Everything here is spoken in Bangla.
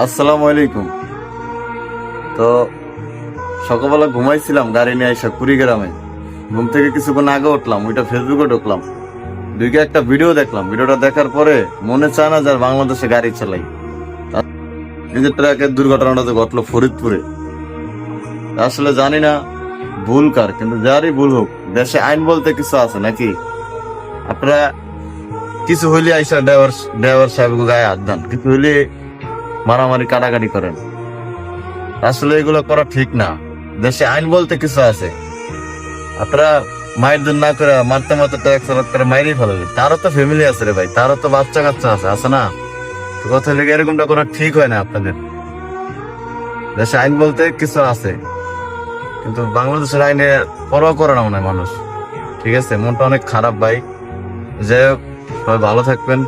আসসালামু আলাইকুম। তো সকালবেলা ঘুমাইছিলাম গাড়ি নিয়ে আইসা কুড়িগ্রামে। ঘুম থেকে কিছুক্ষণ আগে উঠলাম, ওইটা ফেসবুকে ঢুকলাম, ঢুকে একটা ভিডিও দেখলাম। ভিডিওটা দেখার পরে মনে চায় না যে আর বাংলাদেশে গাড়ি চালাই। এই যে ট্রাকের দুর্ঘটনাটা যে ঘটলো ফরিদপুরে, আসলে জানি না ভুল কার, কিন্তু যারই ভুল হোক, দেশে আইন বলতে কিছু আছে নাকি? আপনারা কিছু হইলে আইসা ড্রাইভার সাহেব গায়ে হাত দেন, কিছু হইলে মারামারি কাটাকাটি করেন। আসলে এগুলো করা ঠিক না। দেশে আইন বলতে কিছু আছে। আপনারা মায়ের জন্য না করে মারতে মারতে ট্যাক্স করে মাইরেই ফেলাবে। তারও তো ফ্যামিলি আছে রে ভাই, তারও তো বাচ্চা কাচ্চা আছে না? তো কথা লেগে এরকমটা করা ঠিক হয় না আপনাদের। দেশে আইন বলতে কিছু আছে, কিন্তু বাংলাদেশের আইনে পরোয়া করে না মনে হয় মানুষ। ঠিক আছে, মনটা অনেক খারাপ ভাই। যাই হোক, সবাই ভালো থাকবেন।